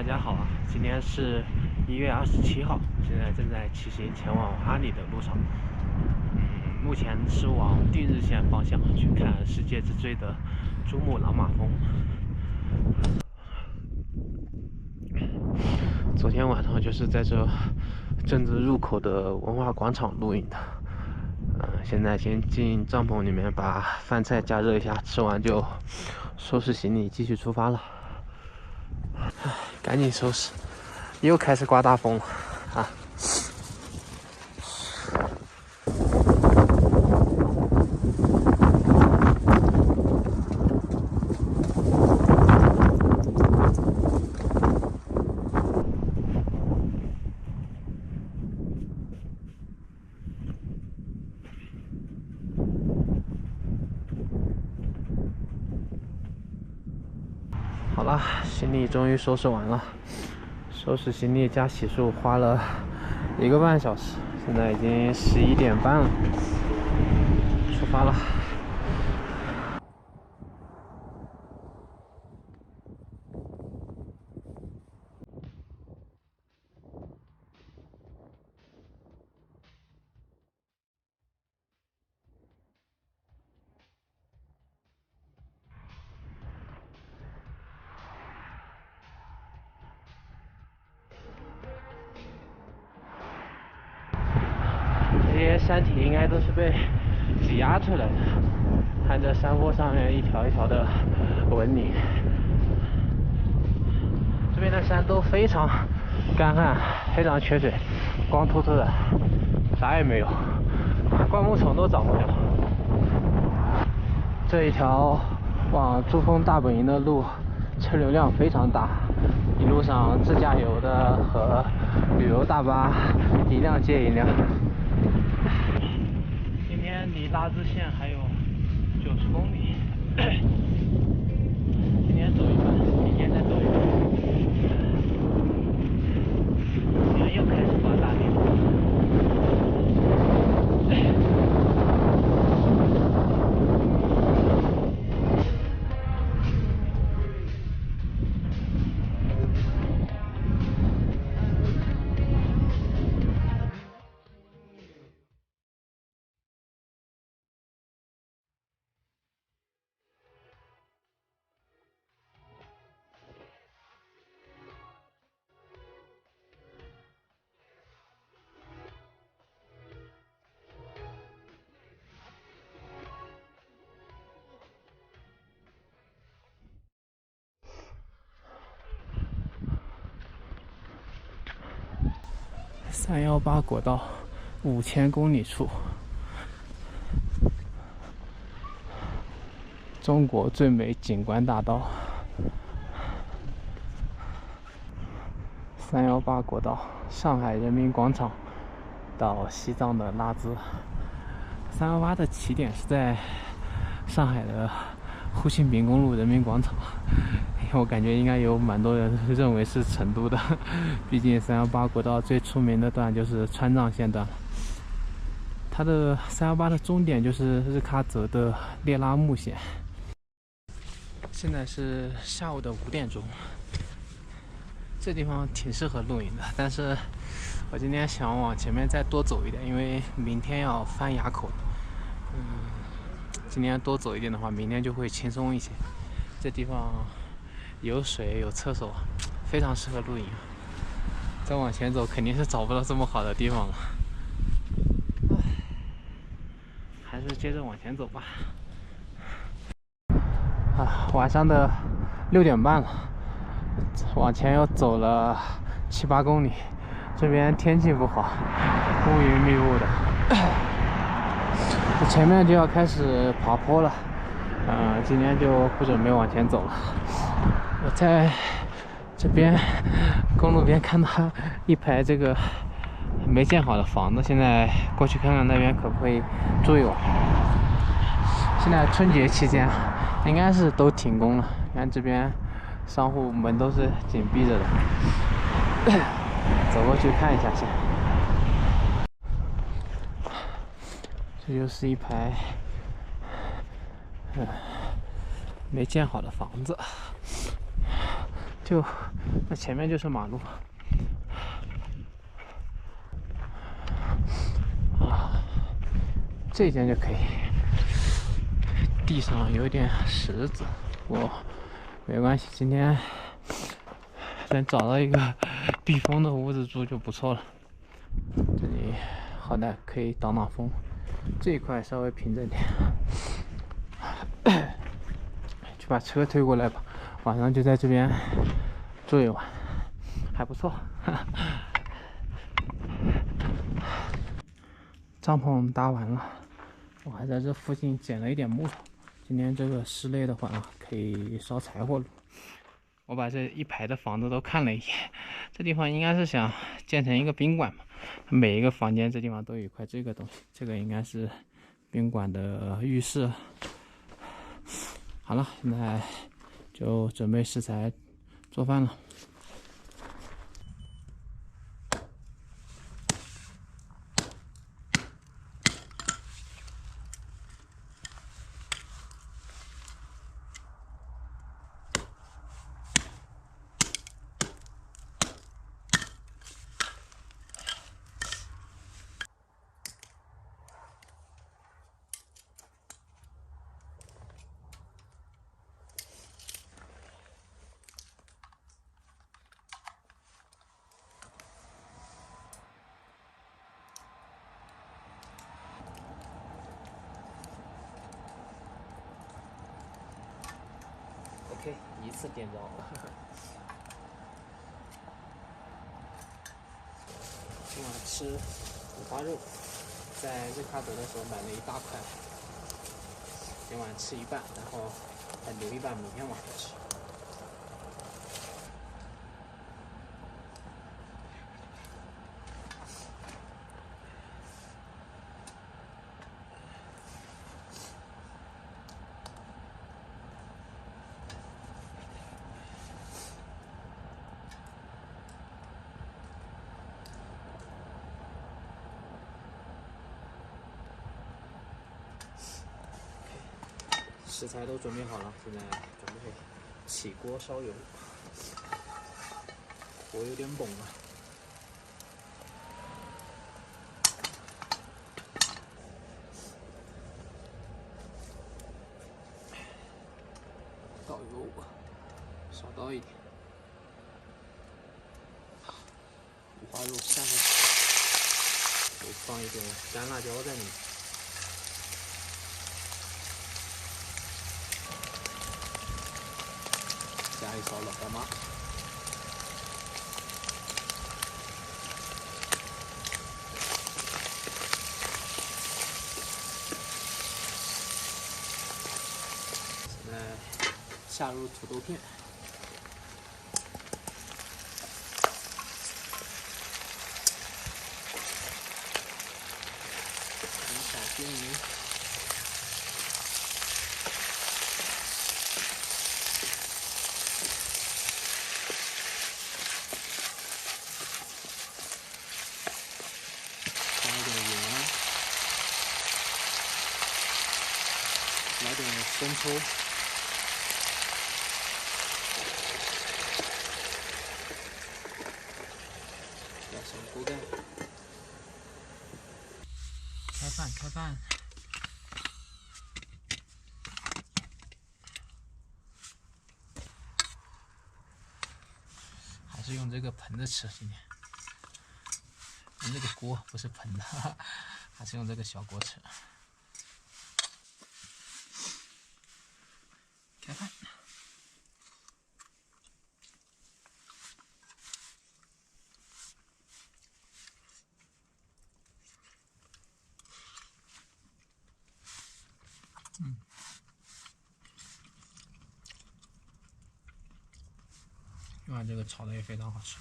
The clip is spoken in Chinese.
家好啊！今天是1月27号，现在正在骑行前往阿里的路上。目前是往定日县方向去看世界之最的珠穆朗玛峰。昨天晚上就是在这政治入口的文化广场录影的。现在先进帐篷里面把饭菜加热一下，吃完就收拾行李继续出发了。赶紧收拾，又开始刮大风了啊！好了，行李终于收拾完了。收拾行李加洗漱花了1个半小时，现在已经11点半了，出发了。这些山体应该都是被挤压出来的，看这山坡上面一条一条的纹理。这边的山都非常干旱，非常缺水，光秃秃的，啥也没有，灌木丛都长不了。这一条往珠峰大本营的路车流量非常大，一路上自驾游的和旅游大巴一辆接一辆。今天离拉孜县还有90公里，今天走一半，明天再走一半。今天又开始刮大地了。318国道5000公里处，中国最美景观大道。318国道，上海人民广场到西藏的拉孜。318的起点是在上海的沪庆平公路人民广场。我感觉应该有蛮多人认为是成都的，毕竟318国道最出名的段就是川藏线段。它的318的终点就是日喀则的列拉木县。现在是下午的5点钟，这地方挺适合露营的，但是我今天想往前面再多走一点，因为明天要翻垭口。今天多走一点的话，明天就会轻松一些。这地方有水有厕所，非常适合露营。再往前走肯定是找不到这么好的地方了，还是接着往前走吧。晚上的6点半了，往前又走了7、8公里。这边天气不好，乌云密布的，前面就要开始爬坡了。今天就不准备往前走了。我在这边公路边看到一排这个没建好的房子，现在过去看看那边可不可以住一晚。现在春节期间应该是都停工了，看这边商户门都是紧闭着的。走过去看一下先。这就是一排没建好的房子，就那前面就是马路。这间就可以。地上有点石子，没关系，今天能找到一个避风的屋子住就不错了。这里好歹可以挡挡风，这一块稍微平整点。去把车推过来吧，晚上就在这边住一晚，还不错。帐篷搭完了，我还在这附近捡了一点木头。今天这个室内的话，可以烧柴火炉。我把这一排的房子都看了一眼，这地方应该是想建成一个宾馆嘛。每一个房间这地方都有一块这个东西，这个应该是宾馆的浴室。好了，现在就准备食材做饭了。OK， 一次点着。今晚吃五花肉，在瑞卡德的时候买了一大块，今晚吃一半，然后再留一半，明天晚上吃。食材都准备好了，现在准备起锅烧油，火有点猛啊。倒油，少倒一点，五花肉下下去，放一点干辣椒在里面。加一勺老干妈，现在下入土豆片，一下均匀。来点生抽，盖上锅盖，开饭。还是用这个盆子吃，今天用这个锅不是盆子，还是用这个小锅吃。开饭。今晚这个炒的也非常好吃。